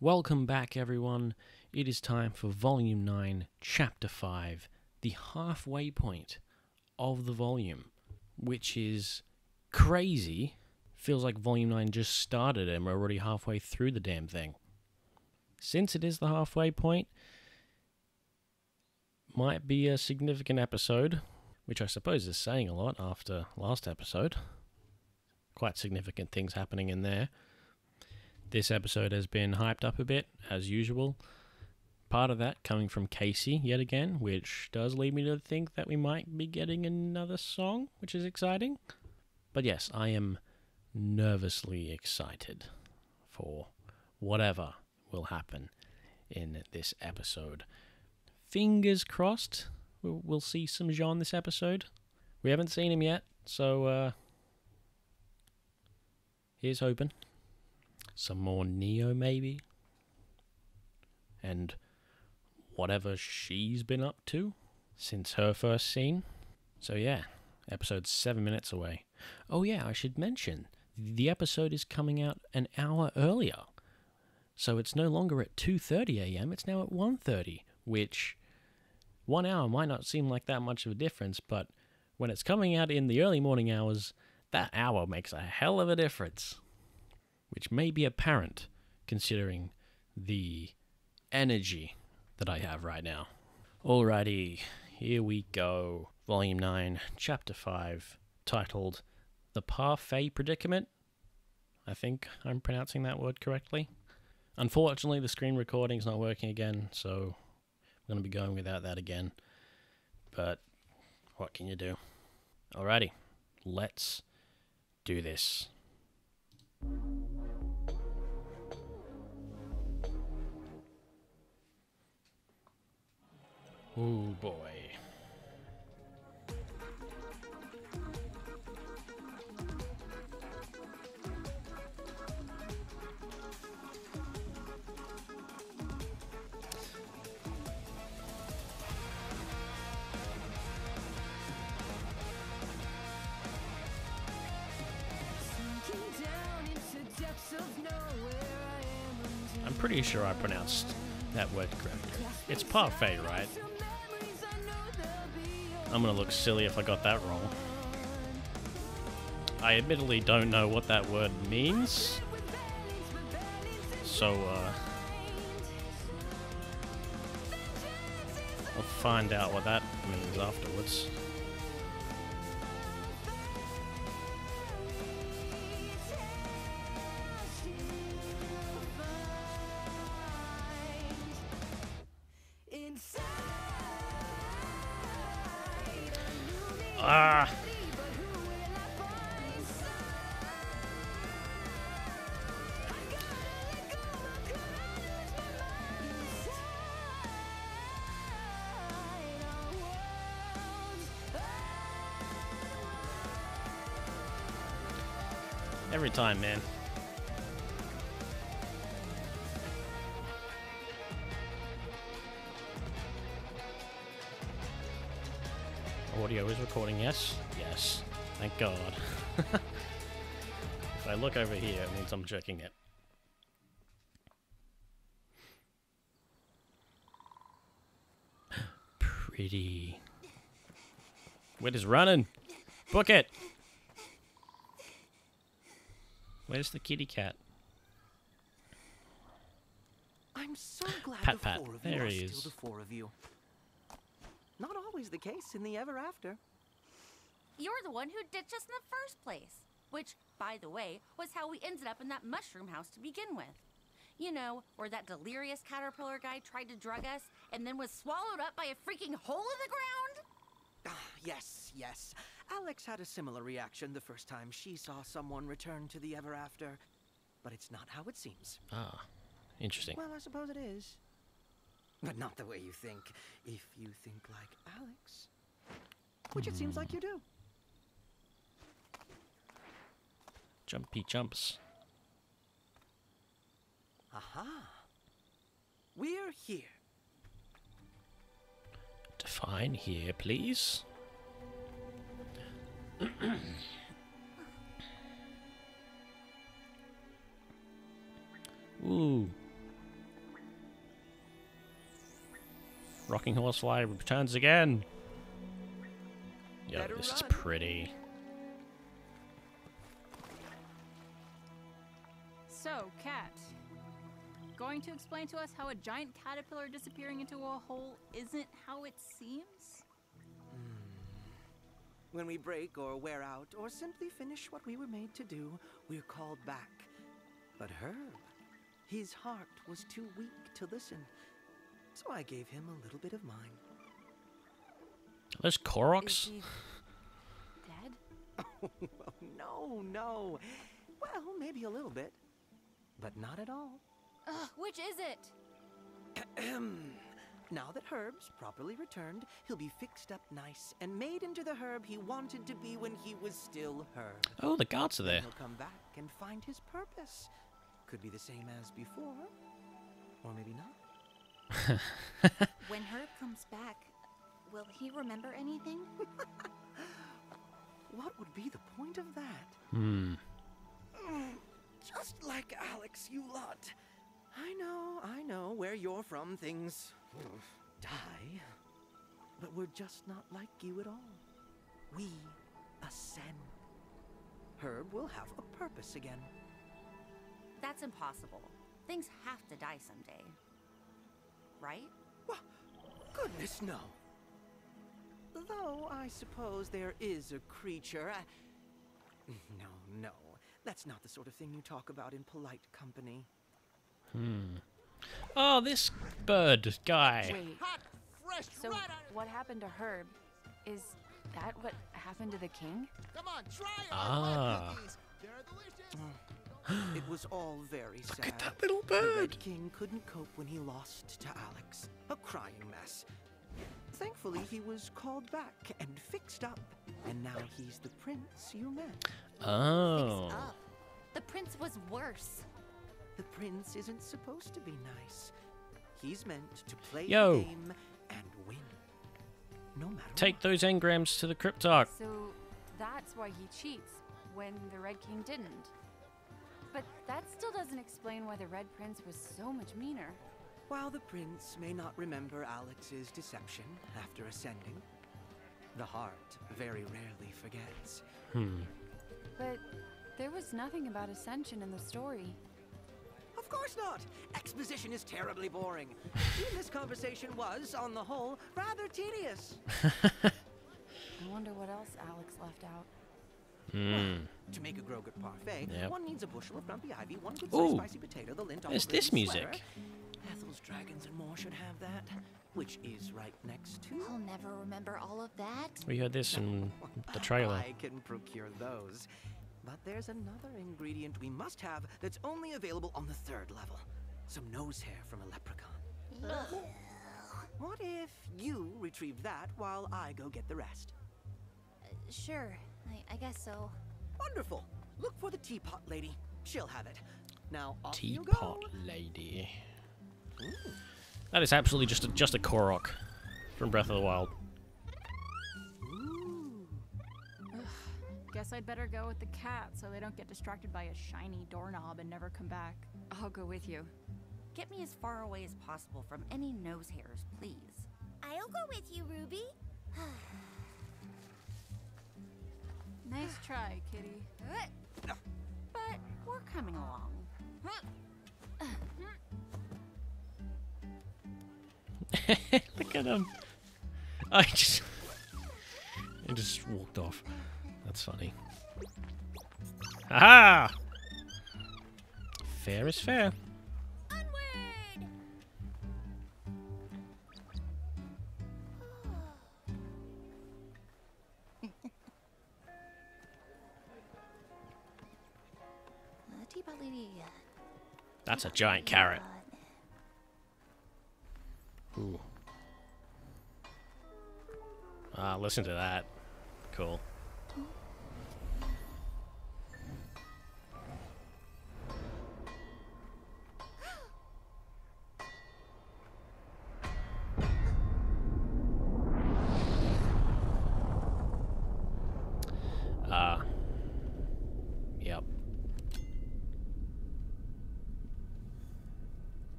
Welcome back, everyone. It is time for Volume 9, Chapter 5, the halfway point of the volume, which is crazy. Feels like Volume 9 just started and we're already halfway through the damn thing. Since it is the halfway point, might be a significant episode, which I suppose is saying a lot after last episode. Quite significant things happening in there. This episode has been hyped up a bit, as usual. Part of that coming from Casey, yet again, which does lead me to think that we might be getting another song, which is exciting. But yes, I am nervously excited for whatever will happen in this episode. Fingers crossed we'll see some Jaune this episode. We haven't seen him yet, so here's hoping. Some more Neo, maybe. And whatever she's been up to since her first scene. So yeah, episode's 7 minutes away. Oh yeah, I should mention, the episode is coming out an hour earlier. So it's no longer at 2:30 a.m., it's now at 1:30, which 1 hour might not seem like that much of a difference, but when it's coming out in the early morning hours, that hour makes a hell of a difference. Which may be apparent, considering the energy that I have right now. Alrighty, here we go. Volume 9, Chapter 5, titled The Parfait Predicament. I think I'm pronouncing that word correctly. Unfortunately, the screen recording's not working again, so I'm going to be going without that again. But what can you do? Alrighty, let's do this. Oh boy. I'm pretty sure I pronounced that word correctly. It's parfait, right? I'm gonna look silly if I got that wrong. I admittedly don't know what that word means, so I'll find out what that means afterwards. Ah! Every time, man. Audio is recording, yes? Yes. Thank God. If I look over here, it means I'm checking it. Pretty. We're just running. Book it! Where's the kitty cat? I'm so glad Pat, the pat. four of There you he are is. still the four of you. Not always the case in the ever after. You're the one who ditched us in the first place. Which, by the way, was how we ended up in that mushroom house to begin with. You know, where that delirious caterpillar guy tried to drug us and then was swallowed up by a freaking hole in the ground? Ah, yes, yes. Alyx had a similar reaction the first time she saw someone return to the ever after. But it's not how it seems. Ah, interesting. Well, I suppose it is. But not the way you think, if you think like Alyx. Which it seems like you do. Jumpy jumps. Aha. We're here. Define here, please. Ooh. Rocking Horsefly returns again. Yo, Better this is run. pretty. So, Cat, going to explain to us how a giant caterpillar disappearing into a hole isn't how it seems? When we break or wear out or simply finish what we were made to do, we're called back. But Herb, his heart was too weak to listen. So I gave him a little bit of mine. Those Is Koroks? he dead? Oh, no. Well, maybe a little bit. But not at all. Ugh, which is it? Now that Herb's properly returned, he'll be fixed up nice and made into the Herb he wanted to be when he was still Herb. Oh, the guards are there. He'll come back and find his purpose. Could be the same as before, or maybe not. When Herb comes back, will he remember anything? What would be the point of that? Hmm. Just like Alyx, you lot. I know, where you're from, things die. But we're just not like you at all. We ascend. Herb will have a purpose again. That's impossible. Things have to die someday. Right? Well, goodness, no. Though I suppose there is a creature. No. That's not the sort of thing you talk about in polite company. Oh, this bird guy. Wait, so what happened to Herb? Is that what happened to the king? Come on, try it. Ah. They're delicious. It was all very sad. Look at that little The bird. Red King couldn't cope when he lost to Alyx. A crying mess. Thankfully, he was called back and fixed up. And now he's the prince you met. Oh. Fix up. The prince was worse. The prince isn't supposed to be nice. He's meant to play Yo. the game and win. No matter Take what. those engrams to the Cryptarch. So that's why he cheats when the Red King didn't. But that still doesn't explain why the Red Prince was so much meaner. While the prince may not remember Alyx's deception after ascending, the heart very rarely forgets. But there was nothing about Ascension in the story. Of course not! Exposition is terribly boring. Even this conversation was, on the whole, rather tedious. I wonder what else Alyx left out. To make a grow good parfait, Yep. one needs a bushel of grumpy ivy, one good Ooh. spicy potato, the lint There's olive this and music. sweater. Ethel's dragons and more should have that, which is right next to. I'll never remember all of that. We heard this in the trailer. I can procure those. But there's another ingredient we must have that's only available on the 3rd level. Some nose hair from a leprechaun. What if you retrieve that while I go get the rest? Sure, I guess so. Wonderful. Look for the teapot lady. She'll have it. Now off you go. Teapot lady. That is absolutely just a Korok from Breath of the Wild. Guess I'd better go with the cat so they don't get distracted by a shiny doorknob and never come back. I'll go with you. Get me as far away as possible from any nose hairs, please. I'll go with you, Ruby. Nice try, kitty. But we're coming along. Look at him. I just walked off. That's funny. Aha! Fair is fair. Onward! Teapot lady. That's a giant carrot. Ooh. Ah, listen to that. Cool. Yep.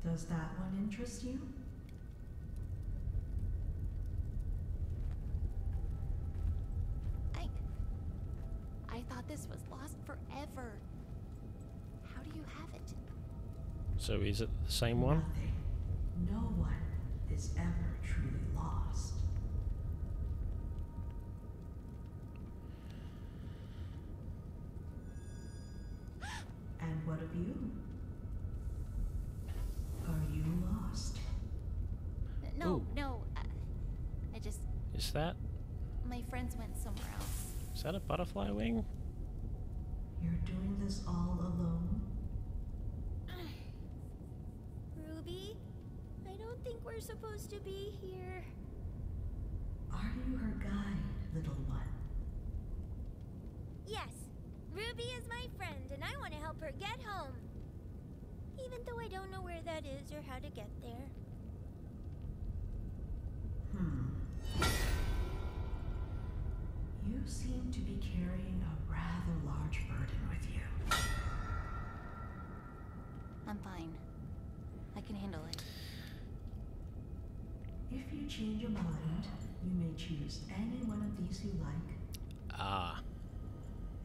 Does that one interest you? So is it the same one? Nothing. No one is ever truly lost. And what of you? Are you lost? No, Ooh. no. I just. Is that My friends went somewhere else. is that a butterfly wing? You're doing this all alone? Ruby, I don't think we're supposed to be here. Are you her guide, little one? Yes, Ruby is my friend, and I want to help her get home. Even though I don't know where that is or how to get there. You seem to be carrying a rather large burden with you. I'm fine. I can handle it. If you change your mind, you may choose any one of these you like Ah.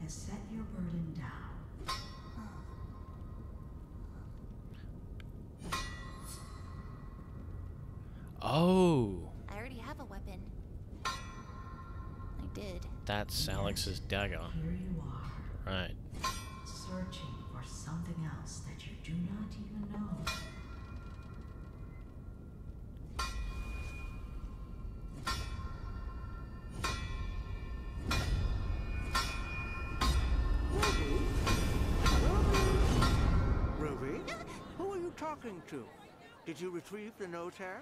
and set your burden down. Oh, I already have a weapon. I did. that's Alyx's dagger. Here you are, Right. searching for something else that you do not even know. Ruby? Who are you talking to? Did you retrieve the nose hair?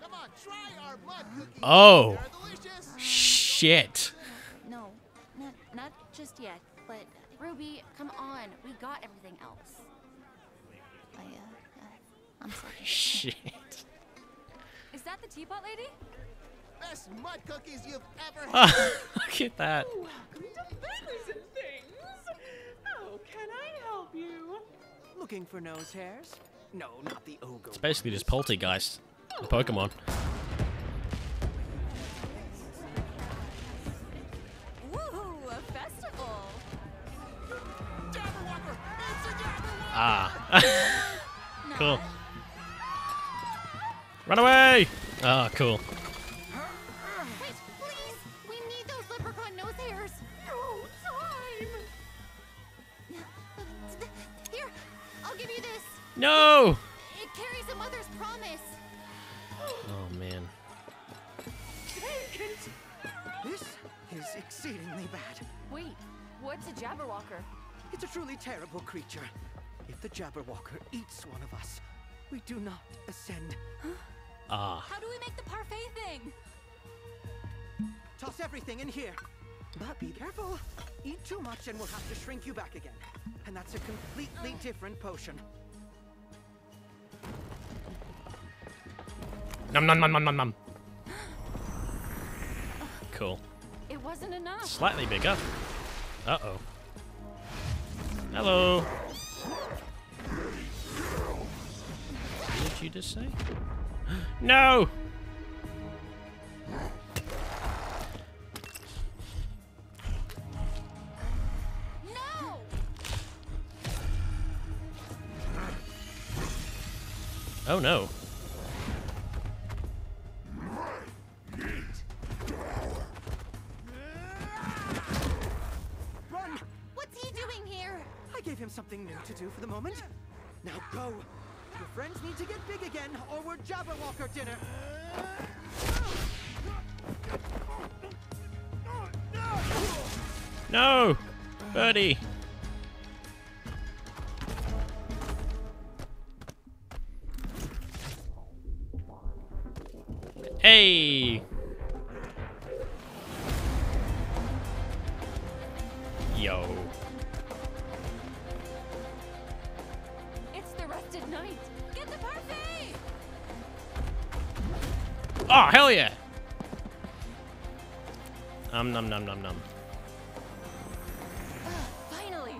Come on, try our mud cookies. Oh. They're delicious. Shit. No, not just yet. But Ruby, come on. We got everything else. I'm sorry. Shit. Is that the teapot lady? Best mud cookies you've ever had. Look at that. Welcome to Families and Things. How can I help you? Looking for nose hairs? No, not the ogre. It's basically just Poltergeist, the Pokemon. Woohoo! A festival! Jabberwalker! It's a Jabberwalker! Ah. Cool. Run away! Ah, cool. Wait, please! We need those leprechaun nose hairs! No time! Here, I'll give you this. No! It carries a mother's promise. Oh, man. Take it! This is exceedingly bad. Wait, what's a Jabberwalker? It's a truly terrible creature. If the Jabberwalker eats one of us, we do not ascend. Ah. How do we make the parfait thing? Toss everything in here. But be careful. Eat too much and we'll have to shrink you back again. And that's a completely different potion. Nom nom nom nom nom nom. Cool. It wasn't enough. Slightly bigger. Uh-oh. Hello. What did you just say? No! No! Oh no. Run! What's he doing here? I gave him something new to do for the moment. Now go. Your friends need to get big again, or we're Jabberwalker dinner. No! Birdie! Hey! Yo. It's the rested night. Get the parfait! Oh, hell yeah! Nom nom nom nom nom. Finally!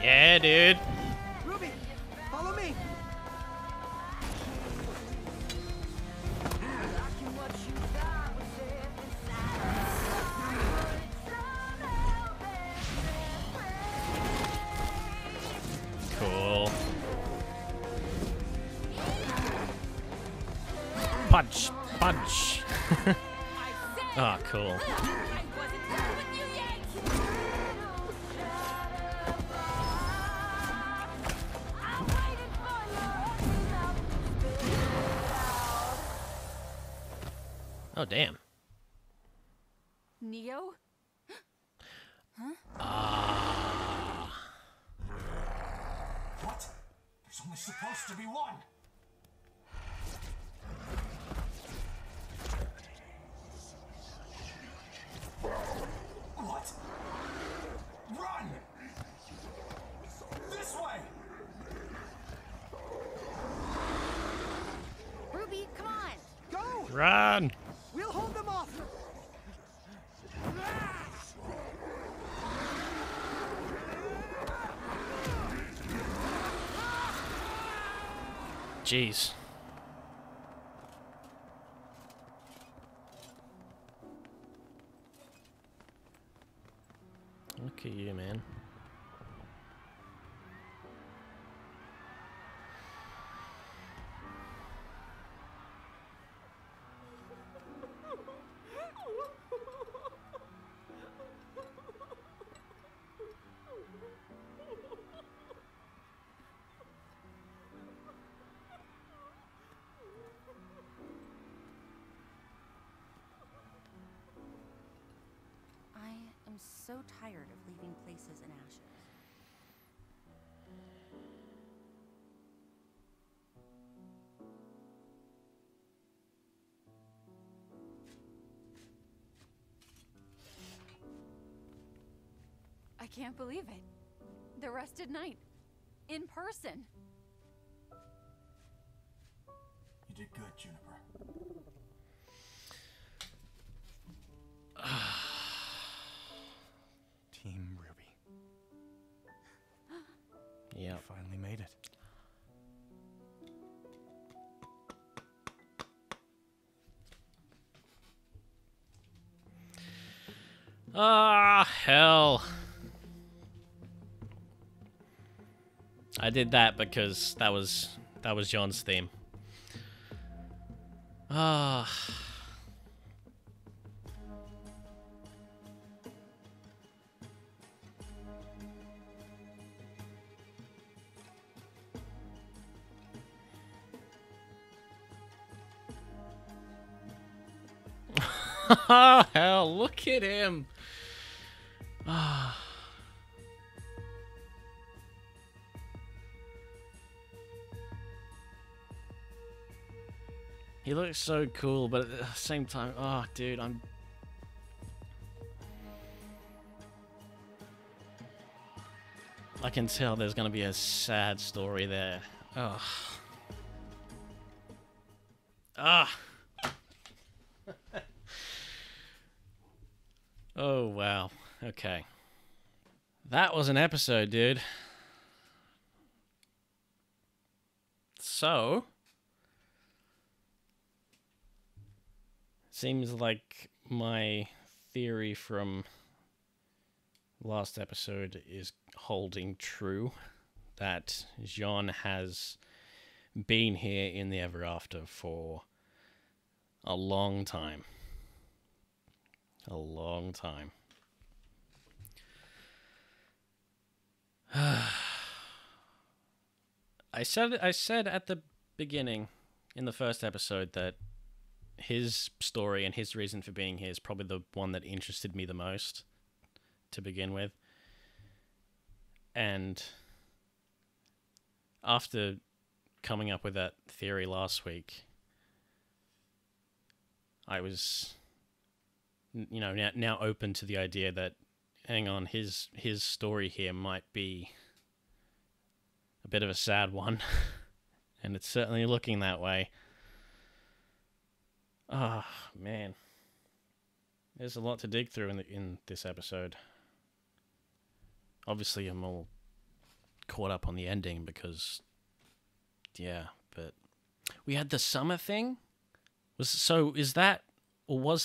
Yeah, dude. Ruby, follow me. Punch! Punch! Oh, cool. I wasn't done with you yet! Oh, damn. Neo? Ah. What? There's only supposed to be one. What? Run! This way! Ruby, come on! Go! Run! We'll hold them off! Jeez. Look at you, man. I'm so tired of leaving places in ashes. I can't believe it. The Rusted Knight. In person. You did good, Juniper. Team Ruby. Yeah. You finally made it. Ah, hell. I did that because that was John's theme. Ah. Hell, look at him. Ah. He looks so cool, but at the same time, oh, dude, I can tell there's gonna be a sad story there. Oh. Ah. Oh, wow. Okay. That was an episode, dude. So, seems like my theory from last episode is holding true, that Jaune has been here in the Ever After for a long time. A long time. I said at the beginning in the first episode that his story and his reason for being here is probably the one that interested me the most to begin with. And after coming up with that theory last week, I was, you know, now open to the idea that, hang on, his story here might be a bit of a sad one. And it's certainly looking that way. Ah, oh, man. There's a lot to dig through in this episode. Obviously, I'm all caught up on the ending because, yeah, but we had the summer thing. Was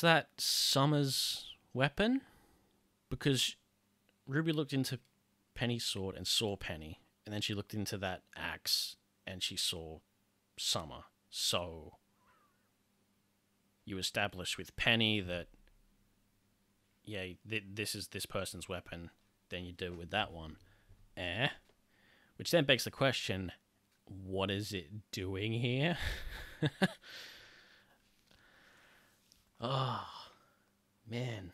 that Summer's weapon? Because Ruby looked into Penny's sword and saw Penny, and then she looked into that axe and she saw Summer. So you establish with Penny that, yeah, this is this person's weapon, then you do it with that one. Which then begs the question, what is it doing here? Oh, man.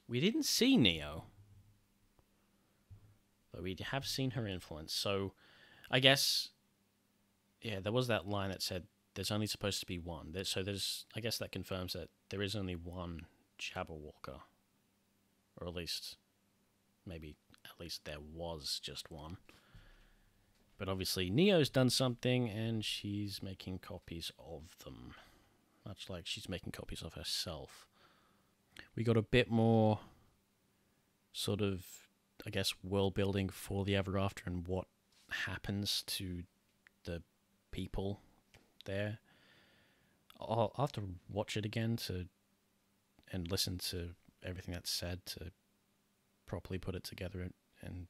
We didn't see Neo, but we have seen her influence. So, I guess, yeah, there was that line that said there's only supposed to be one. So I guess that confirms that there is only one Jabberwalker, or at least there was just one. But obviously, Neo's done something, and she's making copies of them, much like she's making copies of herself. We got a bit more sort of, I guess, world building for the Ever After and what happens to the people there. I'll have to watch it again and listen to everything that's said to properly put it together and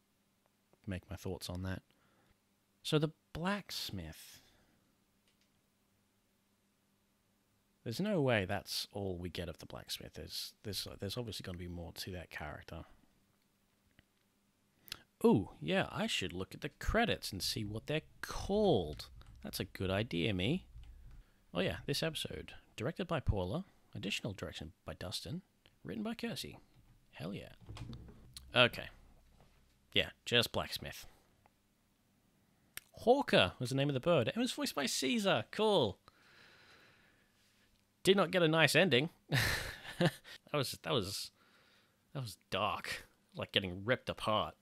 make my thoughts on that. So the Blacksmith. There's no way that's all we get of the Blacksmith. There's obviously going to be more to that character. Ooh, yeah, I should look at the credits and see what they're called. That's a good idea, me. Oh yeah, this episode. Directed by Paula. Additional direction by Dustin. Written by Kirsty. Hell yeah. Okay. Yeah, just Blacksmith. Hawker was the name of the bird. It was voiced by Caesar. Cool. Did not get a nice ending. that was dark. Like getting ripped apart.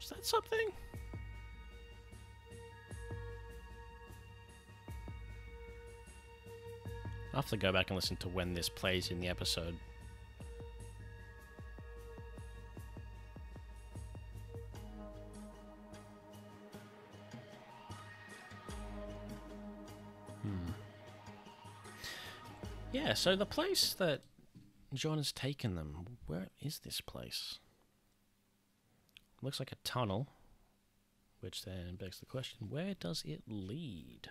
Is that something? I'll have to go back and listen to when this plays in the episode. Yeah, so the place that Jaune has taken them, where is this place? Looks like a tunnel, which then begs the question, where does it lead?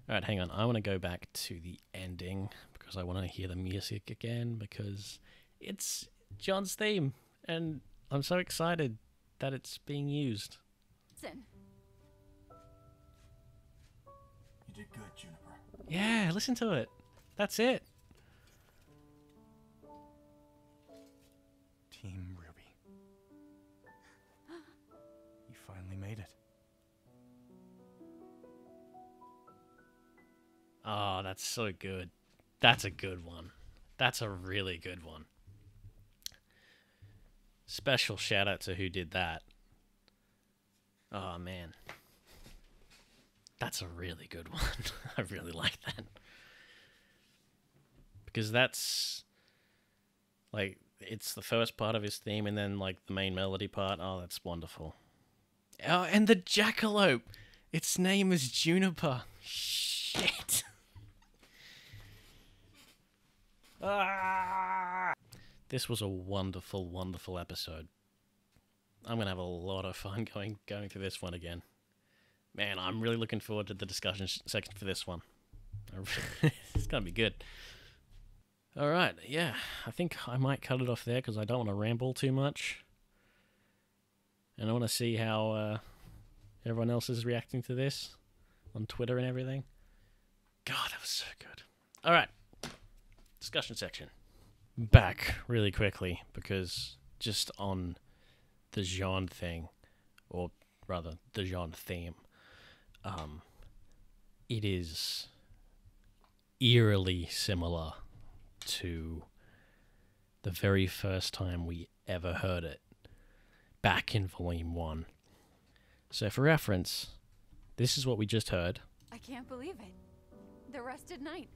Alright, hang on. I want to go back to the ending because I want to hear the music again because it's Jaune's theme and I'm so excited that it's being used. Listen. You did good, Juniper. Yeah, listen to it. That's it. Team RWBY. You finally made it. Oh, that's so good. That's a good one. That's a really good one. Special shout out to who did that. Oh, man. That's a really good one. I really like that. Because that's, like, it's the first part of his theme and then, like, the main melody part. Oh, that's wonderful. Oh, and the jackalope. Its name is Juniper. Shit. Ah! This was a wonderful, wonderful episode. I'm going to have a lot of fun going through this one again. Man, I'm really looking forward to the discussion section for this one. It's going to be good. Alright, yeah. I think I might cut it off there because I don't want to ramble too much. And I want to see how everyone else is reacting to this on Twitter and everything. God, that was so good. Alright. Discussion section. Back really quickly because just on the Jaune thing, or rather the Jaune theme, it is eerily similar to the very first time we ever heard it back in Volume 1. So for reference, this is what we just heard. I can't believe it. The Rusted Knight.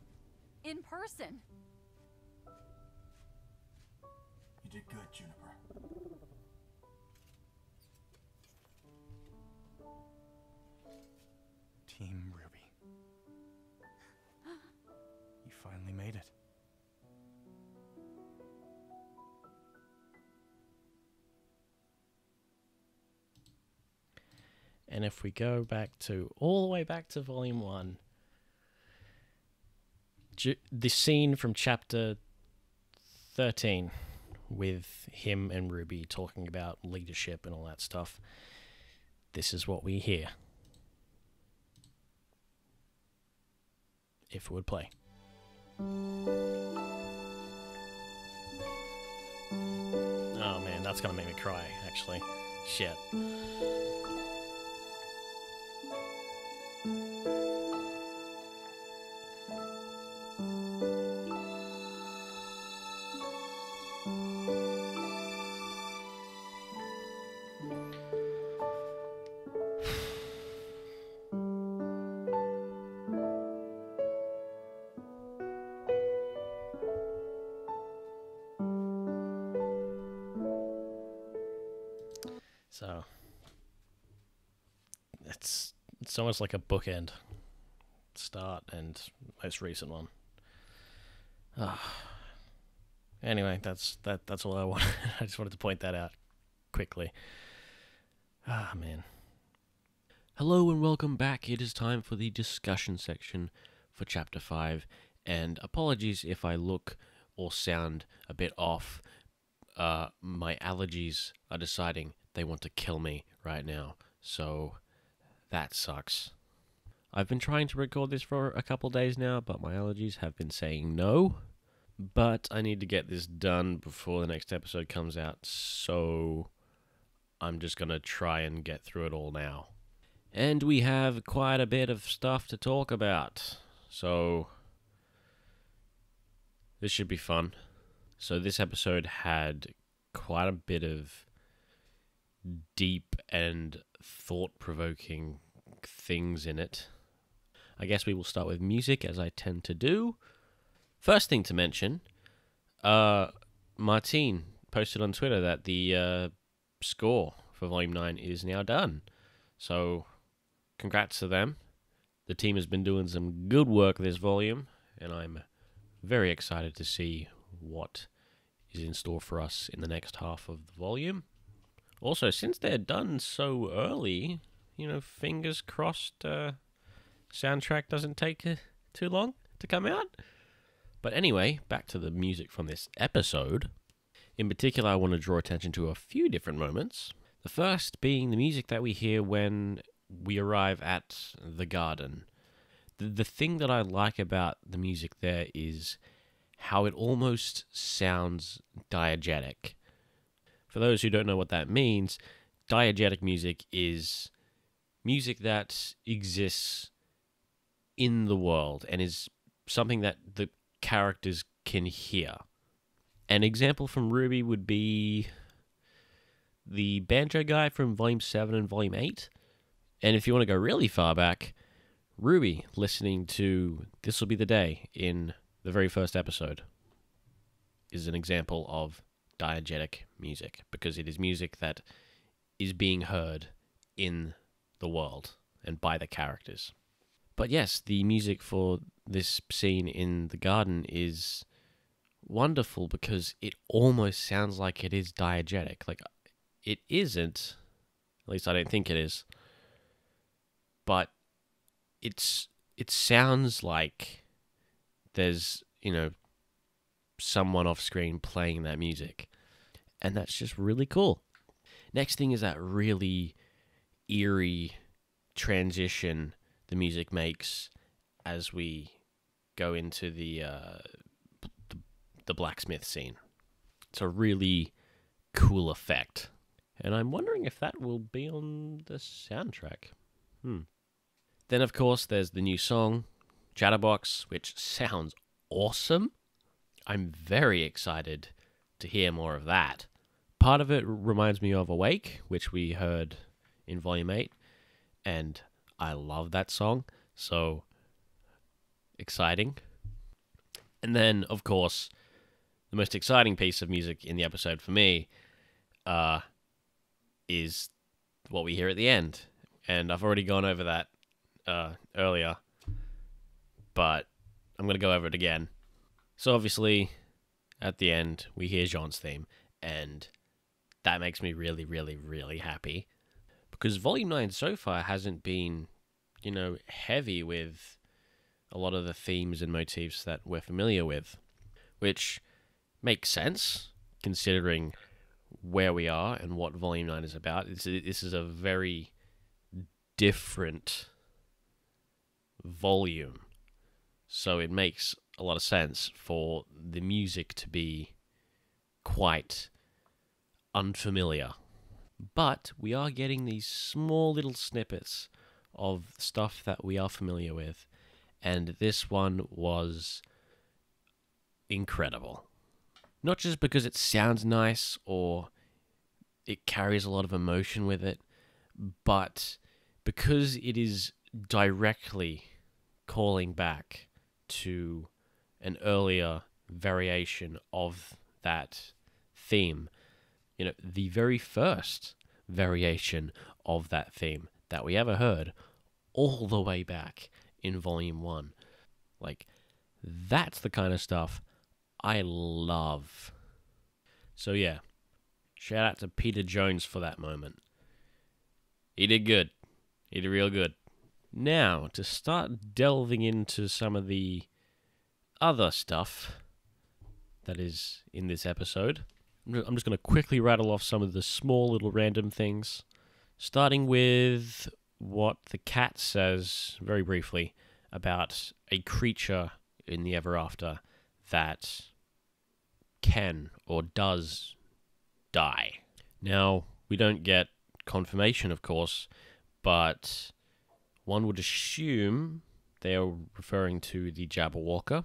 In person. You did good, Juniper. And if we go back to all the way back to Volume 1, the scene from Chapter 13 with him and Ruby talking about leadership and all that stuff, this is what we hear. If it would play. Oh man, that's gonna make me cry, actually. Shit. So it's almost like a bookend, start and most recent one. Anyway, that's all I want. I just wanted to point that out quickly. Man. Hello and welcome back. It is time for the discussion section for Chapter 5, and apologies if I look or sound a bit off. My allergies are deciding they want to kill me right now, so that sucks. I've been trying to record this for a couple days now, but my allergies have been saying no. But I need to get this done before the next episode comes out, so I'm just going to try and get through it all now. And we have quite a bit of stuff to talk about, so this should be fun. So this episode had quite a bit of deep and thought-provoking things in it. I guess we will start with music, as I tend to do. First thing to mention, Martine posted on Twitter that the score for Volume 9 is now done. So, congrats to them. The team has been doing some good work this volume, and I'm very excited to see what is in store for us in the next half of the volume. Also, since they're done so early, fingers crossed soundtrack doesn't take too long to come out. But anyway, back to the music from this episode. In particular, I want to draw attention to a few different moments. The first being the music that we hear when we arrive at the garden. The thing that I like about the music there is how it almost sounds diegetic. For those who don't know what that means, diegetic music is music that exists in the world and is something that the characters can hear. An example from RWBY would be the banjo guy from Volume 7 and Volume 8. And if you want to go really far back, RWBY listening to This'll Be the Day in the very first episode is an example of diegetic music, because it is music that is being heard in the world and by the characters. But yes, the music for this scene in the garden is wonderful because it almost sounds like it is diegetic. Like, it isn't, at least I don't think it is, but it sounds like there's, someone off screen playing that music. And that's just really cool. Next thing is that really eerie transition the music makes as we go into the blacksmith scene. It's a really cool effect. And I'm wondering if that will be on the soundtrack. Then, of course, there's the new song, Chatterbox, which sounds awesome. I'm very excited to hear more of that. Part of it reminds me of Awake, which we heard in Volume 8, and I love that song, so exciting. And then, of course, the most exciting piece of music in the episode for me is what we hear at the end. And I've already gone over that earlier, but I'm going to go over it again. So obviously, at the end, we hear Jaune's theme, and that makes me really, really, really happy. Because Volume 9 so far hasn't been, heavy with a lot of the themes and motifs that we're familiar with, which makes sense considering where we are and what Volume 9 is about. This is a very different volume, so it makes a lot of sense for the music to be quite unfamiliar. But we are getting these small little snippets of stuff that we are familiar with, and this one was incredible. Not just because it sounds nice or it carries a lot of emotion with it, but because it is directly calling back to an earlier variation of that theme. The very first variation of that theme that we ever heard all the way back in Volume 1. Like, that's the kind of stuff I love. So yeah, shout out to Peter Jones for that moment. He did good. He did real good. Now, to start delving into some of the other stuff that is in this episode, I'm just going to quickly rattle off some of the small little random things, starting with what the cat says very briefly about a creature in the Ever After that can or does die. Now, we don't get confirmation, of course, but one would assume they are referring to the Jabberwalker,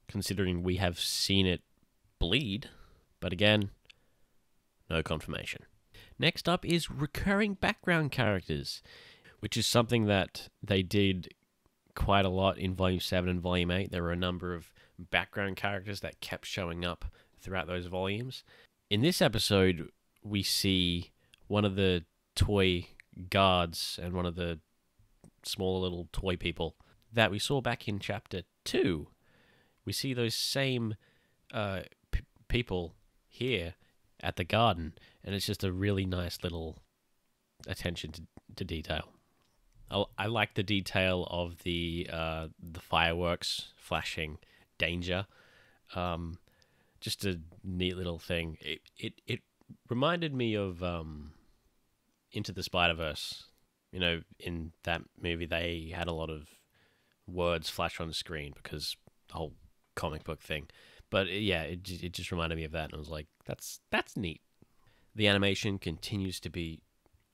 considering we have seen it bleed, but again, no confirmation. Next up is recurring background characters, which is something that they did quite a lot in Volume 7 and Volume 8. There were a number of background characters that kept showing up throughout those volumes. In this episode, we see one of the toy guards and one of the small little toy people that we saw back in Chapter 2. We see those same people here at the garden, and it's just a really nice little attention to detail. I like the detail of the fireworks flashing danger. Just a neat little thing. It reminded me of Into the Spider-Verse. In that movie, they had a lot of words flash on the screen because the whole comic book thing. But yeah, it just reminded me of that, and I was like, that's neat. The animation continues to be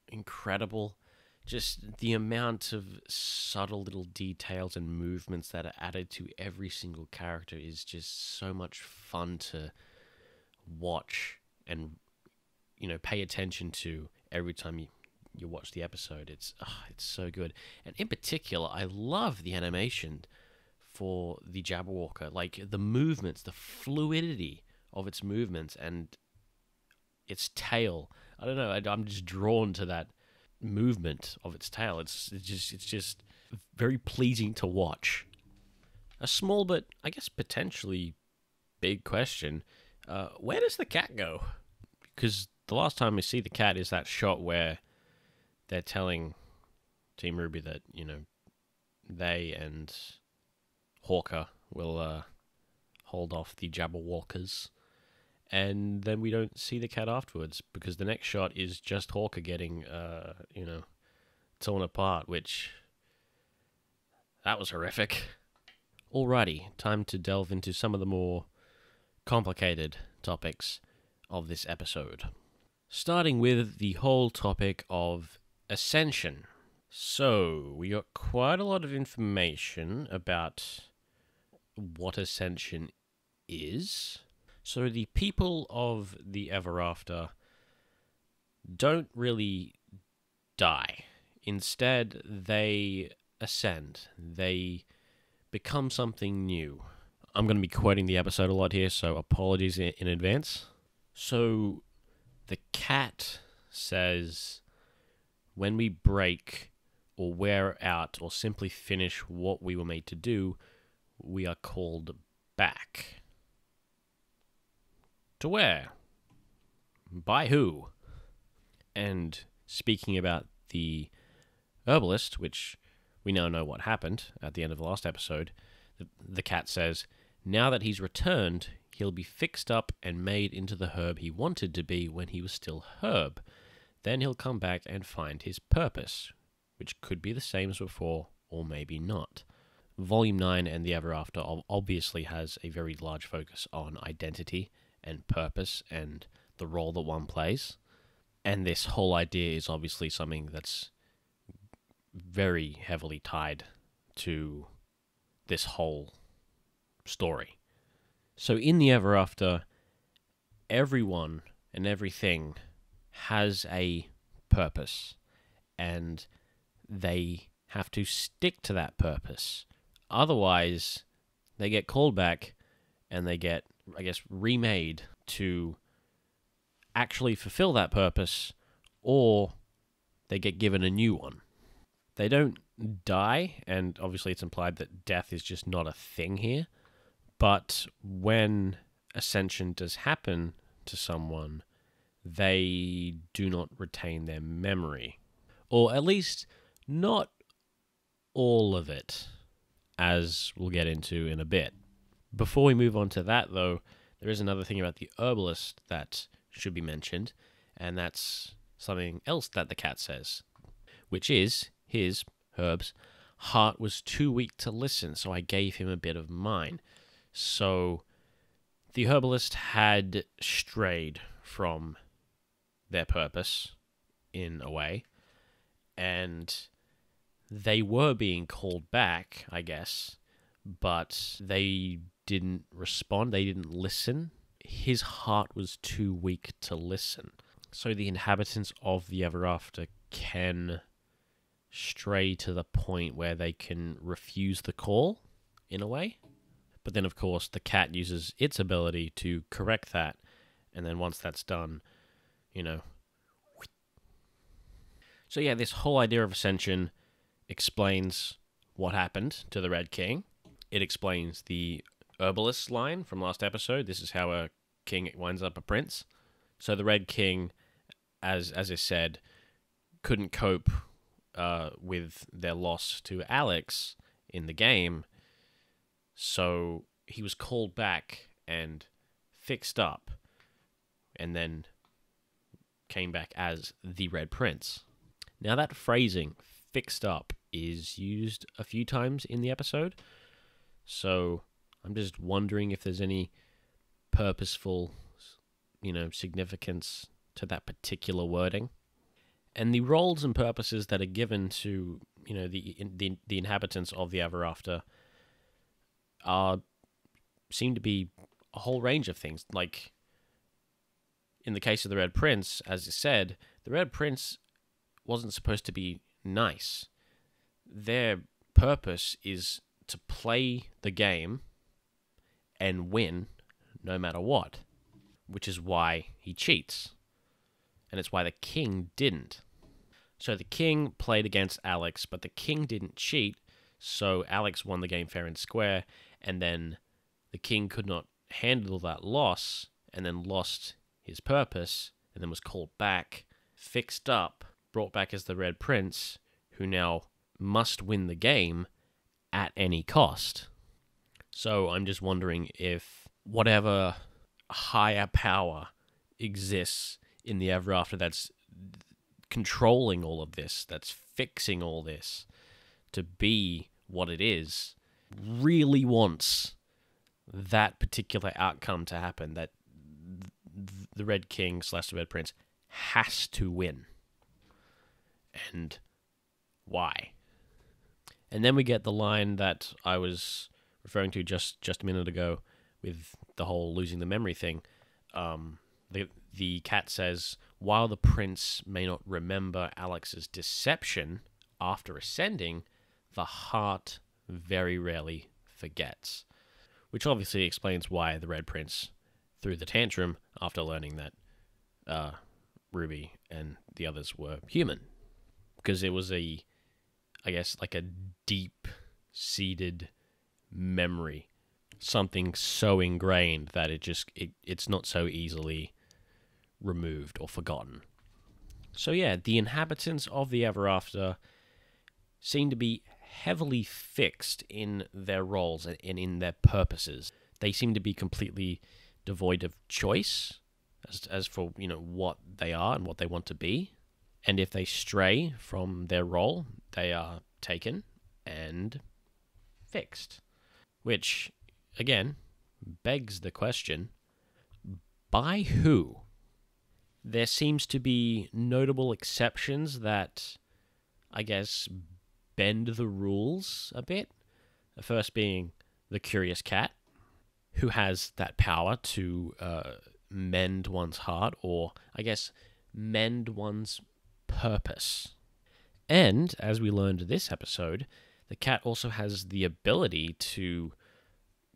incredible. Just the amount of subtle little details and movements that are added to every single character is just so much fun to watch and pay attention to every time you watch the episode. It's so good. And in particular, I love the animation for the Jabberwalker, like the movements, the fluidity of its movements and its tail. I don't know, I'm just drawn to that movement of its tail. It's just very pleasing to watch. A small but I guess potentially big question, where does the cat go? Because the last time we see the cat is that shot where they're telling Team RWBY that, they and Hawker will hold off the Jabberwalkers, and then we don't see the cat afterwards because the next shot is just Hawker getting, torn apart, which, that was horrific. Alrighty, time to delve into some of the more complicated topics of this episode. Starting with the whole topic of Ascension. So, we got quite a lot of information about what Ascension is. So the people of the Ever After don't really die. Instead, they ascend. They become something new. I'm going to be quoting the episode a lot here, so apologies in advance. So the cat says, when we break or wear out or simply finish what we were made to do, we are called back. To where? By who? And speaking about the herbalist, which we now know what happened at the end of the last episode, the cat says, now that he's returned, he'll be fixed up and made into the herb he wanted to be when he was still herb. Then he'll come back and find his purpose, which could be the same as before, or maybe not. Volume 9 and the Ever After obviously has a very large focus on identity and purpose and the role that one plays. And this whole idea is obviously something that's very heavily tied to this whole story. So in the Ever After, everyone and everything has a purpose, and they have to stick to that purpose. Otherwise, they get called back and they get, I guess, remade to actually fulfill that purpose, or they get given a new one. They don't die, and obviously it's implied that death is just not a thing here. But when Ascension does happen to someone, they do not retain their memory. Or at least not all of it, as we'll get into in a bit. Before we move on to that, though, there is another thing about the herbalist that should be mentioned, and that's something else that the cat says, which is his, Herb's, heart was too weak to listen, so I gave him a bit of mine. So the herbalist had strayed from their purpose in a way, and they were being called back, I guess, but they didn't respond, they didn't listen. His heart was too weak to listen. So the inhabitants of the Ever After can stray to the point where they can refuse the call, in a way. But then, of course, the cat uses its ability to correct that, and then once that's done, you know. So yeah, this whole idea of Ascension explains what happened to the Red King. It explains the herbalist line from last episode. This is how a king winds up a prince. So the Red King, as I said, couldn't cope with their loss to Alyx in the game, so he was called back and fixed up, and then came back as the Red Prince. Now that phrasing, fixed up, is used a few times in the episode, so I'm just wondering if there's any purposeful, significance to that particular wording. And the roles and purposes that are given to, the inhabitants of the Ever After seem to be a whole range of things. Like, in the case of the Red Prince, as you said, the Red Prince wasn't supposed to be nice. Their purpose is to play the game and win no matter what, which is why he cheats. And it's why the king didn't. So the king played against Alyx, but the king didn't cheat, so Alyx won the game fair and square, and then the king could not handle that loss, and then lost his purpose, and then was called back, fixed up, brought back as the Red Prince, who now must win the game at any cost. So I'm just wondering if whatever higher power exists in the Ever After that's controlling all of this, that's fixing all this to be what it is, really wants that particular outcome to happen, that the Red King / the Red Prince has to win. And why? And then we get the line that I was referring to just a minute ago with the whole losing the memory thing. The cat says, while the prince may not remember Alyx's deception after ascending, the heart very rarely forgets. Which obviously explains why the Red Prince threw the tantrum after learning that RWBY and the others were human. Because it was a deep-seated memory. Something so ingrained that it's not so easily removed or forgotten. So yeah, the inhabitants of the Ever After seem to be heavily fixed in their roles and in their purposes. They seem to be completely devoid of choice as for, what they are and what they want to be. And if they stray from their role, they are taken and fixed. Which, again, begs the question, by who? There seems to be notable exceptions that, I guess, bend the rules a bit. The first being the Curious Cat, who has that power to mend one's heart, or, I guess, mend one's purpose. And, as we learned in this episode, the cat also has the ability to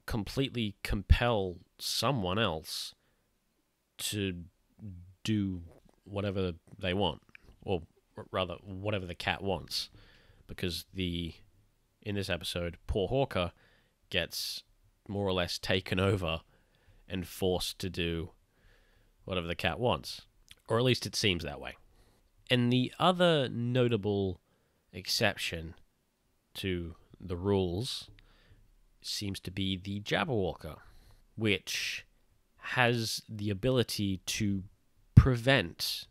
completely compel someone else to do whatever they want, or rather, whatever the cat wants, because in this episode, poor Hawker gets more or less taken over and forced to do whatever the cat wants, or at least it seems that way. And the other notable exception to the rules seems to be the Jabberwalker, which has the ability to prevent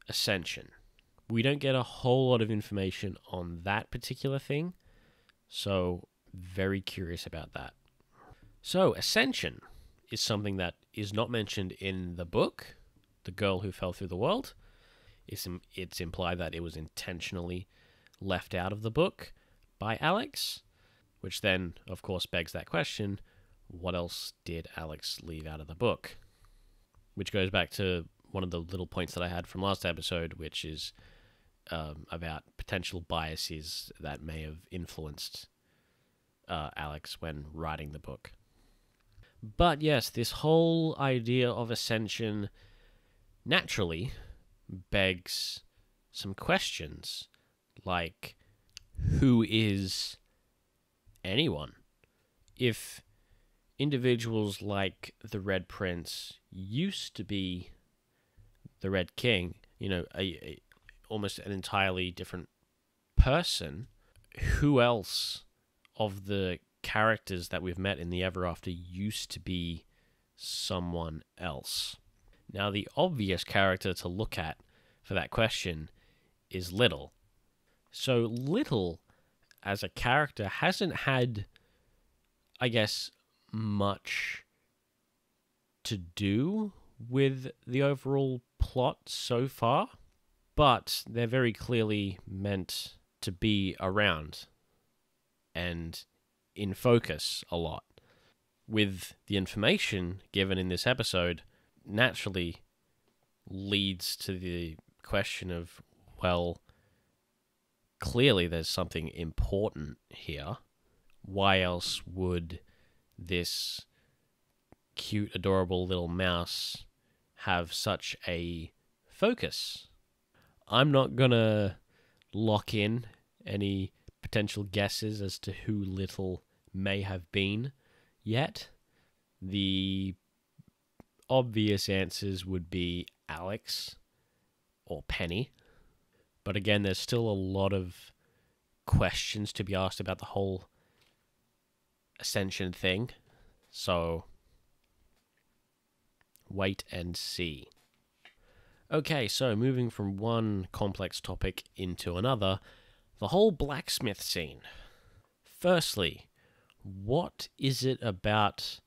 Ascension. We don't get a whole lot of information on that particular thing, so very curious about that. So, Ascension is something that is not mentioned in the book, The Girl Who Fell Through the World. It's implied that it was intentionally left out of the book by Alyx, which then, of course, begs that question, what else did Alyx leave out of the book? Which goes back to one of the little points that I had from last episode, which is about potential biases that may have influenced Alyx when writing the book. But yes, this whole idea of Ascension naturally begs some questions, like, who is anyone? If individuals like the Red Prince used to be the Red King, almost an entirely different person, who else of the characters that we've met in the Ever After used to be someone else? Now, the obvious character to look at for that question is Little. So Little, as a character, hasn't had, I guess, much to do with the overall plot so far, but they're very clearly meant to be around and in focus a lot. With the information given in this episode, naturally leads to the question of, well, clearly there's something important here. Why else would this cute, adorable little mouse have such a focus? I'm not gonna lock in any potential guesses as to who Little may have been yet. The obvious answers would be Alyx or Penny. But again, there's still a lot of questions to be asked about the whole Ascension thing. So, wait and see. Okay, so moving from one complex topic into another, the whole blacksmith scene. Firstly, what is it about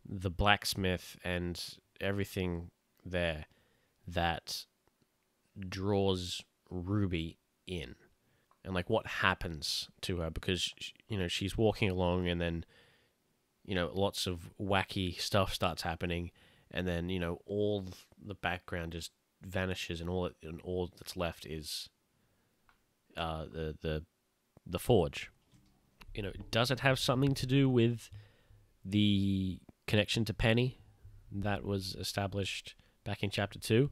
the blacksmith and everything there that draws RWBY in? And, what happens to her? Because, she's walking along and then, lots of wacky stuff starts happening. And then, all the background just vanishes and all that's left is the forge. Does it have something to do with the connection to Penny that was established back in Chapter 2?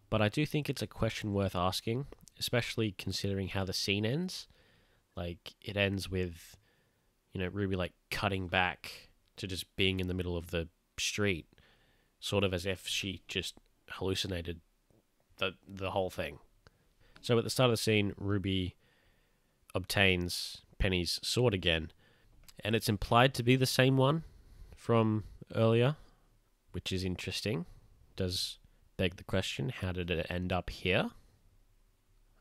But I do think it's a question worth asking, especially considering how the scene ends. It ends with, RWBY, cutting back to just being in the middle of the street, sort of as if she just hallucinated the whole thing. So at the start of the scene, RWBY obtains Penny's sword again, and it's implied to be the same one from earlier, which is interesting. Does beg the question, how did it end up here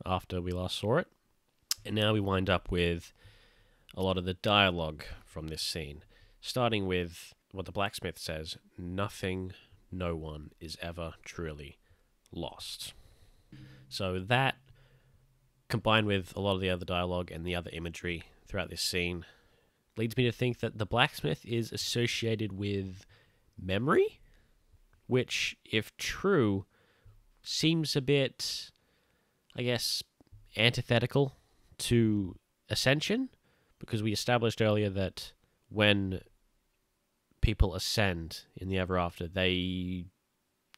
after we last saw it? And now we wind up with a lot of the dialogue from this scene, starting with what the blacksmith says: nothing, no one is ever truly lost. So that, combined with a lot of the other dialogue and the other imagery throughout this scene, leads me to think that the blacksmith is associated with memory, which, if true, seems a bit, I guess, antithetical to Ascension, because we established earlier that when people ascend in the Ever After, they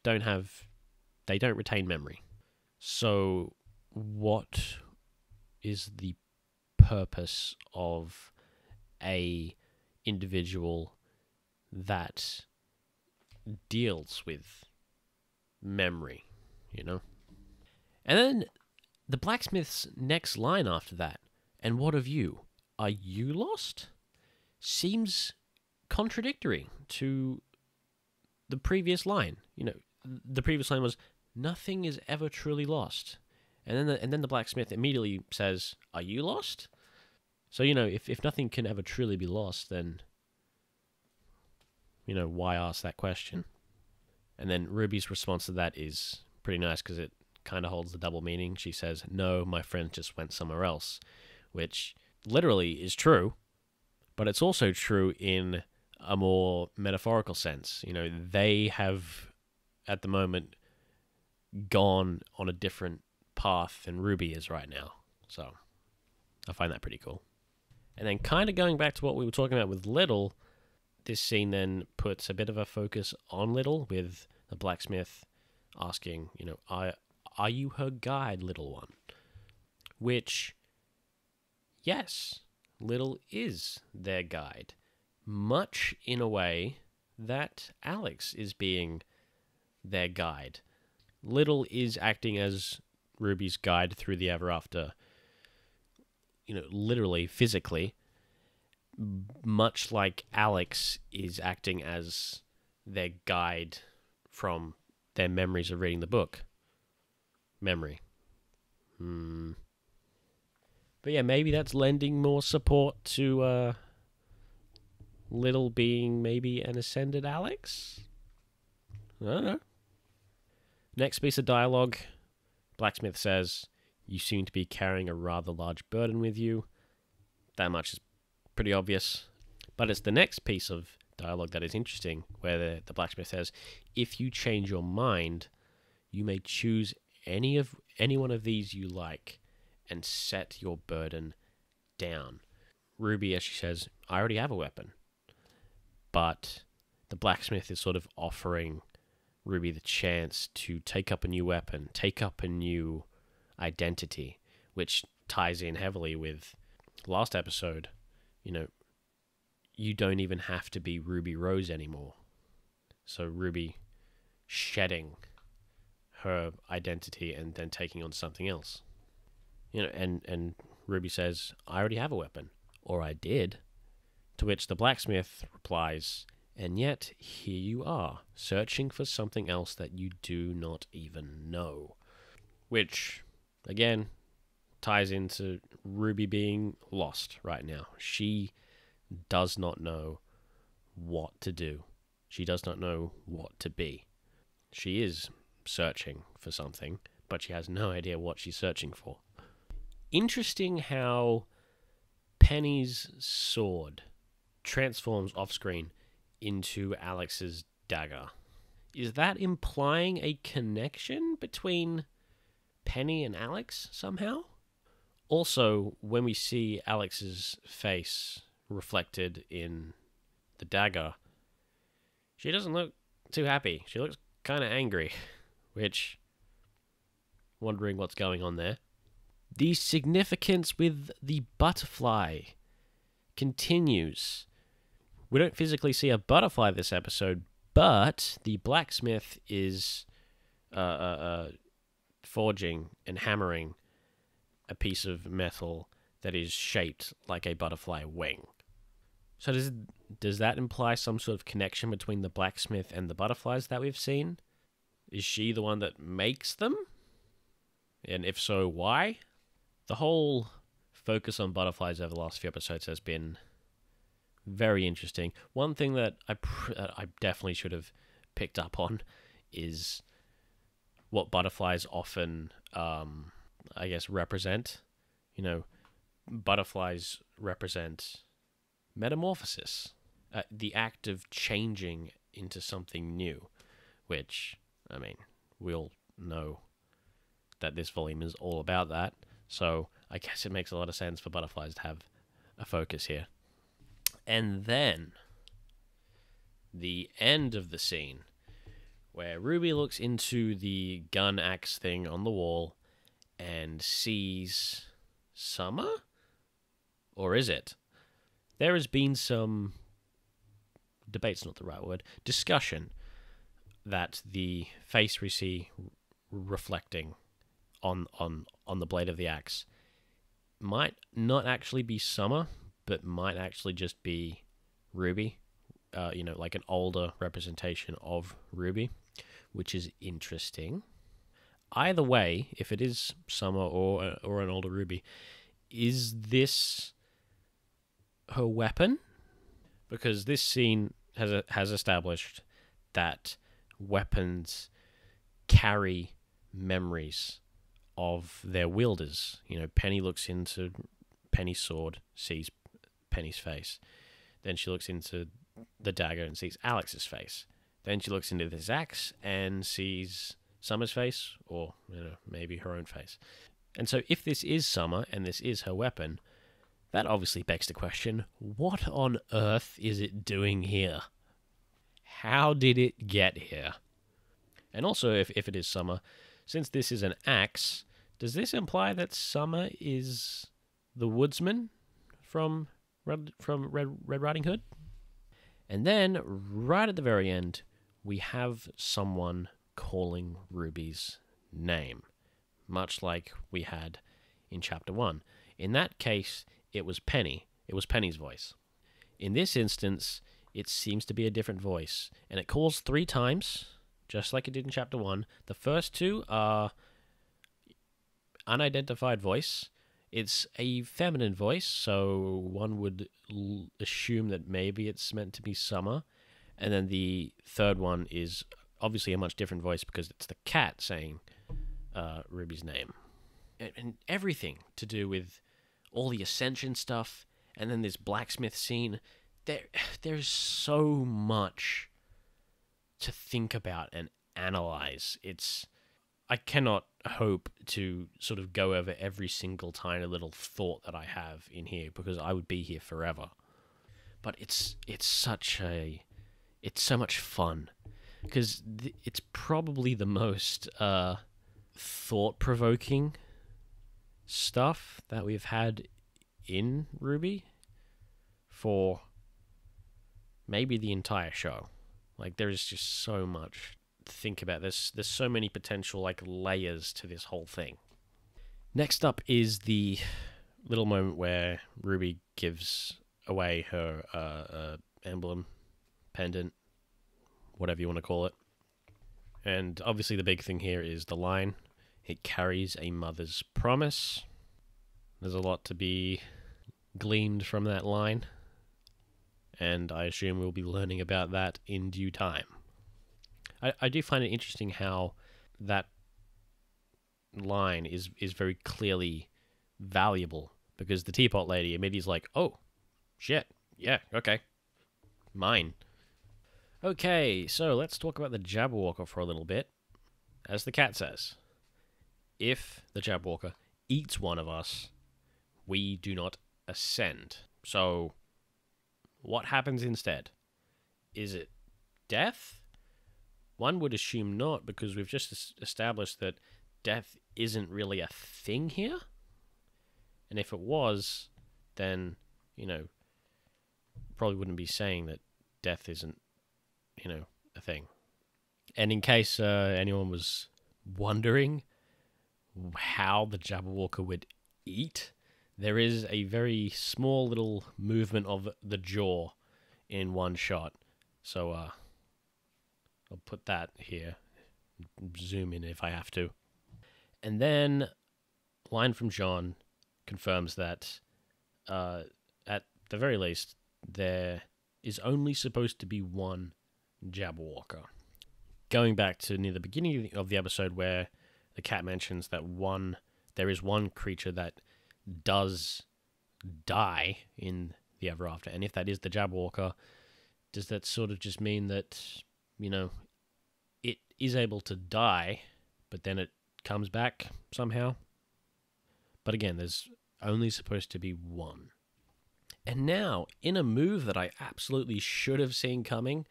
don't retain memory. So what is the purpose of a individual that deals with memory, you know? And then the blacksmith's next line after that, and what of you? Are you lost? Seems contradictory to the previous line. You know, the previous line was, nothing is ever truly lost. And then the blacksmith immediately says, are you lost? So, you know, if nothing can ever truly be lost, then, you know, why ask that question? And then RWBY's response to that is pretty nice, because it kind of holds the double meaning. She says, no, my friend just went somewhere else, which literally is true, but it's also true in a more metaphorical sense. You know, they have, at the moment, gone on a different path than RWBY is right now. So I find that pretty cool. And then kind of going back to what we were talking about with Little, this scene then puts a bit of a focus on Little, with the blacksmith asking, you know, are you her guide, little one? Which, yes, Little is their guide, much in a way that Alyx is being their guide. Little is acting as RWBY's guide through the Ever After, you know, literally, physically, much like Alyx is acting as their guide from their memories of reading the book. Memory. But yeah, maybe that's lending more support to Little being maybe an ascended Alyx? I don't know. Next piece of dialogue, Blacksmith says, you seem to be carrying a rather large burden with you. That much is pretty obvious. But it's the next piece of dialogue that is interesting, where the blacksmith says, if you change your mind, you may choose any one of these you like and set your burden down. RWBY, as she says, I already have a weapon. But the blacksmith is sort of offering RWBY the chance to take up a new weapon, take up a new identity, which ties in heavily with last episode. You know, you don't even have to be Ruby Rose anymore. So RWBY shedding her identity and then taking on something else. You know, and RWBY says, I already have a weapon. Or I did. To which the blacksmith replies, and yet here you are, searching for something else that you do not even know. Which, again, ties into RWBY being lost right now. She does not know what to do. She does not know what to be. She is searching for something, but she has no idea what she's searching for. Interesting how Penny's sword transforms off-screen into Alyx's dagger. Is that implying a connection between Penny and Alyx somehow? Also, when we see Alyx's face reflected in the dagger, she doesn't look too happy. She looks kind of angry, which, wondering what's going on there. The significance with the butterfly continues. We don't physically see a butterfly this episode, but the blacksmith is forging and hammering a piece of metal that is shaped like a butterfly wing. So does that imply some sort of connection between the blacksmith and the butterflies that we've seen? Is she the one that makes them? And if so, why? The whole focus on butterflies over the last few episodes has been very interesting. One thing that I definitely should have picked up on is what butterflies often, I guess, represent. You know, butterflies represent metamorphosis, the act of changing into something new, which, I mean, we all know that this volume is all about that, so I guess it makes a lot of sense for butterflies to have a focus here. And then, the end of the scene, where RWBY looks into the gun axe thing on the wall and sees Summer? Or is it? There has been some debate's not the right word, discussion that the face we see reflecting on the blade of the axe might not actually be Summer, but might actually just be RWBY. You know, like an older representation of RWBY, which is interesting. Either way, if it is Summer or an older RWBY, is this her weapon? Because this scene has established that weapons carry memories of their wielders. You know, Penny looks into Penny's sword, sees Penny's face. Then she looks into the dagger and sees Alyx's face. Then she looks into this axe and sees Summer's face, or, you know, maybe her own face. And so if this is Summer and this is her weapon, that obviously begs the question, what on earth is it doing here? How did it get here? And also, if it is Summer, since this is an axe, does this imply that Summer is the woodsman from Red Riding Hood? And then, right at the very end, we have someone calling RWBY's name, much like we had in Chapter 1. In that case, it was Penny. It was Penny's voice. In this instance, it seems to be a different voice, and it calls 3 times, just like it did in Chapter 1. The first 2 are unidentified voice. It's a feminine voice, so one would assume that maybe it's meant to be Summer. And then the third one is obviously a much different voice because it's the cat saying RWBY's name. And everything to do with all the Ascension stuff, and then this blacksmith scene. There's so much to think about and analyze. I cannot hope to sort of go over every single tiny little thought that I have in here, because I would be here forever. But it's so much fun, because it's probably the most thought-provoking stuff that we've had in RWBY for maybe the entire show. Like, there is just so much to think about. There's so many potential, like, layers to this whole thing. Next up is the little moment where RWBY gives away her emblem, pendant, whatever you want to call it. And obviously the big thing here is the line, "It carries a mother's promise." There's a lot to be gleaned from that line, and I assume we'll be learning about that in due time. I do find it interesting how that line is very clearly valuable, because the teapot lady immediately is like, oh, shit, yeah, okay, mine. Okay, so let's talk about the Jabberwalker for a little bit. As the cat says, if the Jabberwalker eats one of us, we do not ascend. So, what happens instead? Is it death? One would assume not, because we've just established that death isn't really a thing here. And if it was, then, you know, probably wouldn't be saying that death isn't, you know, a thing. And in case anyone was wondering, how the Jabberwalker would eat. There is a very small little movement of the jaw in one shot. So I'll put that here. Zoom in if I have to. And then, line from Jaune confirms that at the very least, there is only supposed to be one Jabberwalker. Going back to near the beginning of the episode where the cat mentions that there is one creature that does die in the Ever After, and if that is the Jabberwalker, does that sort of just mean that, it is able to die, but then it comes back somehow? But again, there's only supposed to be one. And now, in a move that I absolutely should have seen coming,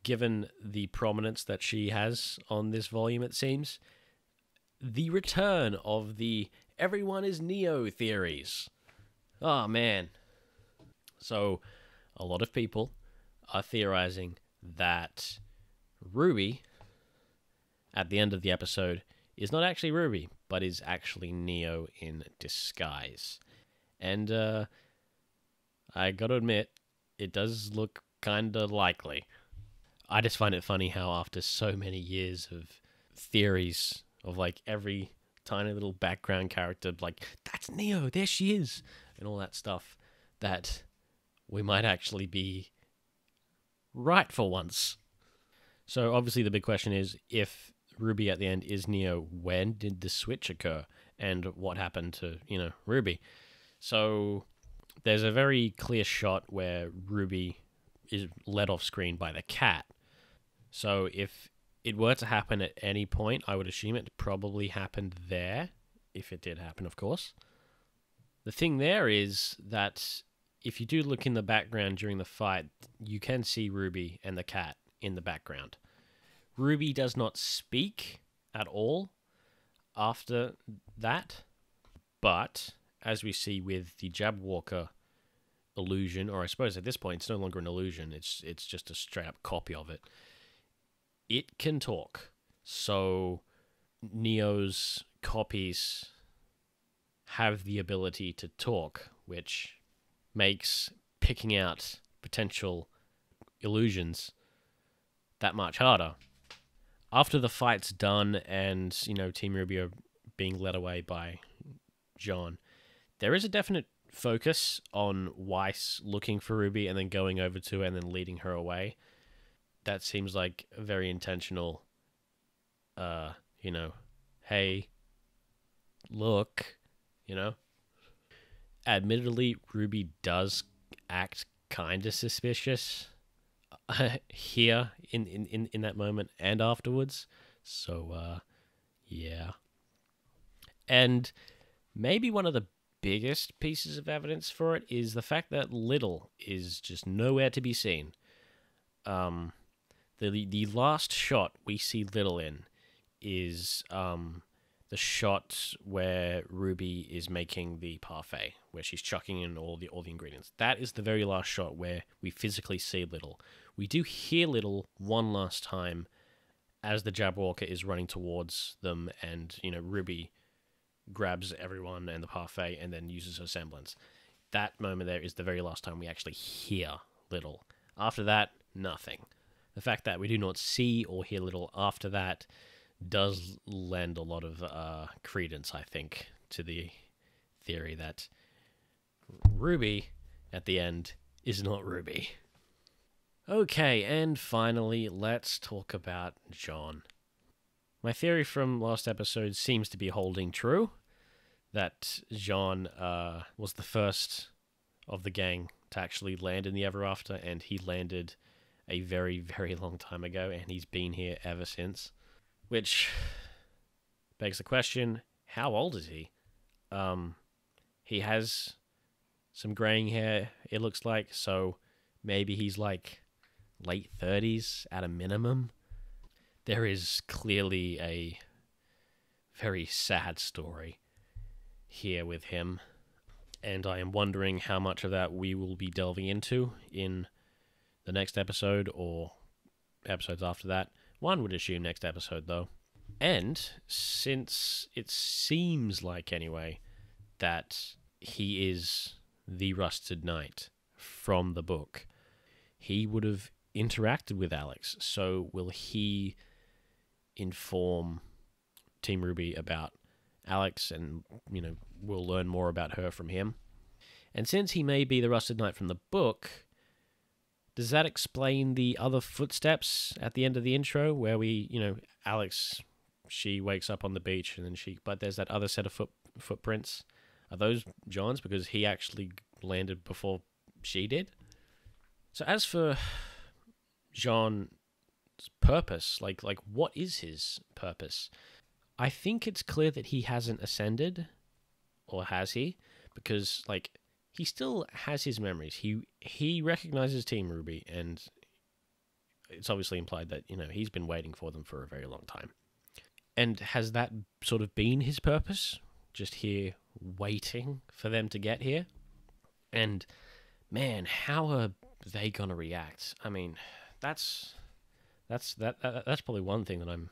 given the prominence that she has on this volume, it seems, the return of the everyone is Neo theories. Oh, man. So, a lot of people are theorizing that RWBY, at the end of the episode, is not actually RWBY, but is actually Neo in disguise. And, I gotta admit, it does look kinda likely. I just find it funny how after so many years of theories of like every tiny little background character, like, that's Neo, there she is, and all that stuff, that we might actually be right for once. So obviously the big question is, if RWBY at the end is Neo, when did the switch occur? And what happened to, RWBY? So there's a very clear shot where RWBY is led off screen by the cat. So if it were to happen at any point, I would assume it probably happened there, if it did happen, of course. The thing there is that if you do look in the background during the fight, you can see RWBY and the cat in the background. RWBY does not speak at all after that, but as we see with the Jabberwalker illusion, or I suppose at this point it's no longer an illusion, it's just a straight up copy of it, it can talk. So Neo's copies have the ability to talk, which makes picking out potential illusions that much harder. After the fight's done and, Team RWBY are being led away by Jaune, there is a definite focus on Weiss looking for RWBY and then going over to her and then leading her away. That seems like a very intentional, hey, look, Admittedly, RWBY does act kind of suspicious here in that moment and afterwards. So, yeah. And maybe one of the biggest pieces of evidence for it is the fact that Little is just nowhere to be seen. The last shot we see Little in is the shot where RWBY is making the parfait, where she's chucking in all the ingredients. That is the very last shot where we physically see Little. We do hear Little one last time as the Jabberwalker is running towards them, and RWBY grabs everyone and the parfait and then uses her semblance. That moment there is the very last time we actually hear Little. After that, nothing. The fact that we do not see or hear Little after that does lend a lot of credence, I think, to the theory that RWBY at the end is not RWBY. Okay, and finally, let's talk about Jaune. My theory from last episode seems to be holding true, that Jaune was the first of the gang to actually land in the Ever After, and he landed a very, very long time ago, and he's been here ever since. Which begs the question, how old is he? He has some graying hair, it looks like, so maybe he's like late 30s at a minimum. There is clearly a very sad story here with him, and I am wondering how much of that we will be delving into in the next episode or episodes after that. One would assume next episode, though. And since it seems like, anyway, that he is the Rusted Knight from the book, he would have interacted with Alyx. So will he inform Team RWBY about Alyx, and, you know, we'll learn more about her from him? And since he may be the Rusted Knight from the book, does that explain the other footsteps at the end of the intro where we, you know, Alyx, she wakes up on the beach and then but there's that other set of footprints? Are those Jaune's because he actually landed before she did? So as for Jaune's purpose, like what is his purpose? I think it's clear that he hasn't ascended, or has he? Because, like, he still has his memories. He recognizes Team RWBY, and it's obviously implied that, you know, he's been waiting for them for a very long time. And has that sort of been his purpose? Just here waiting for them to get here? And, man, how are they going to react? I mean, that's probably one thing that I'm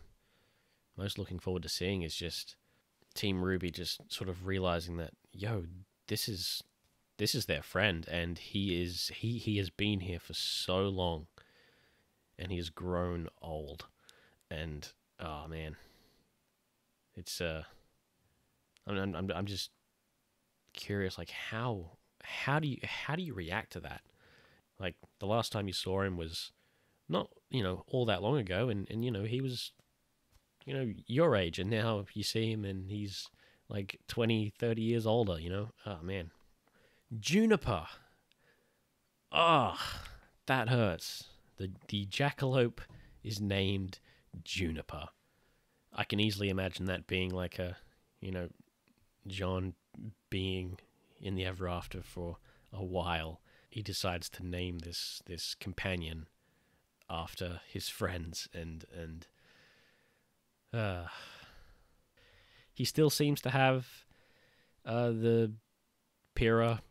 most looking forward to seeing, is just Team RWBY just sort of realizing that, yo, this is their friend, and he has been here for so long, and he has grown old, and oh man, it's I'm just curious, like how do you react to that? Like, the last time you saw him was not, you know, all that long ago, and you know, he was, you know, your age, and now you see him and he's like 20, 30 years older, you know? Oh man. Juniper. Oh, that hurts. The jackalope is named Juniper. I can easily imagine that being like a, you know, John being in the ever after for a while. He decides to name this companion after his friends, and he still seems to have the Pyrrha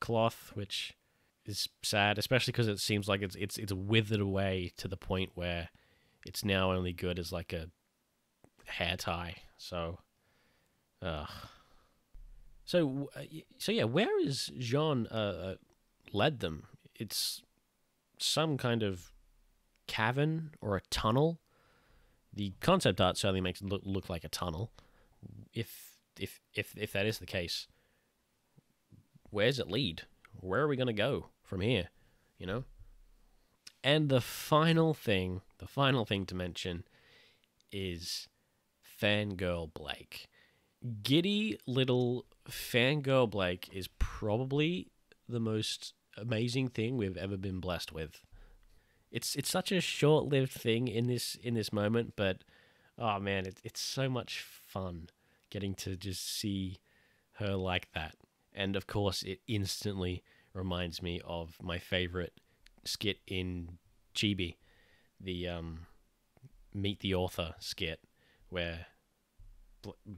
cloth, which is sad, especially because it seems like it's withered away to the point where it's now only good as like a hair tie. So yeah, where is Jaune led them? It's some kind of cavern or a tunnel. The concept art certainly makes it look like a tunnel. If that is the case, where's it lead? Where are we going to go from here? You know? And the final thing to mention is Fangirl Blake. Giddy little Fangirl Blake is probably the most amazing thing we've ever been blessed with. It's such a short-lived thing in this moment, but oh man, it's so much fun getting to just see her like that. And of course, it instantly reminds me of my favorite skit in Chibi, the Meet the Author skit, where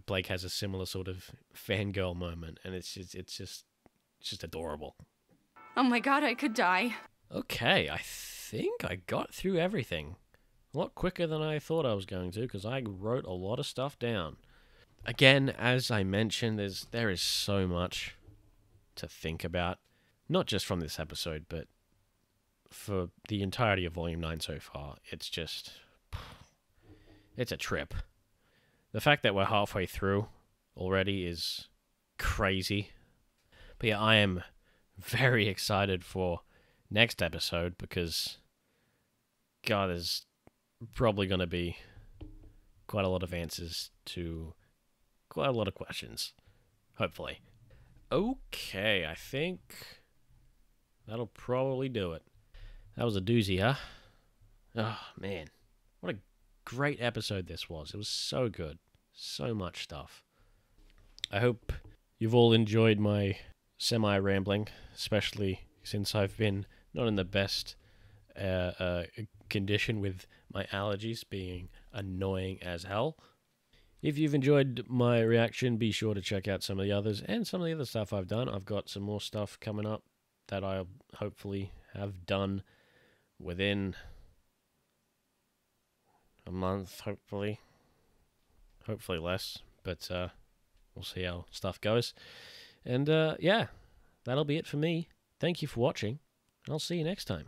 Blake has a similar sort of fangirl moment, and it's just adorable. Oh my god, I could die. Okay, I think I got through everything. A lot quicker than I thought I was going to, because I wrote a lot of stuff down. Again, as I mentioned, there is so much to think about. Not just from this episode, but for the entirety of Volume 9 so far. It's a trip. The fact that we're halfway through already is crazy. But yeah, I am very excited for next episode, because God, there's probably going to be quite a lot of answers to quite a lot of questions, hopefully. Okay, I think that'll probably do it. That was a doozy, huh? Oh, man. What a great episode this was. It was so good. So much stuff. I hope you've all enjoyed my semi-rambling, especially since I've been not in the best condition with my allergies being annoying as hell. If you've enjoyed my reaction, be sure to check out some of the others and some of the other stuff I've done. I've got some more stuff coming up that I'll hopefully have done within a month, hopefully. Hopefully less, but we'll see how stuff goes. And yeah, that'll be it for me. Thank you for watching, and I'll see you next time.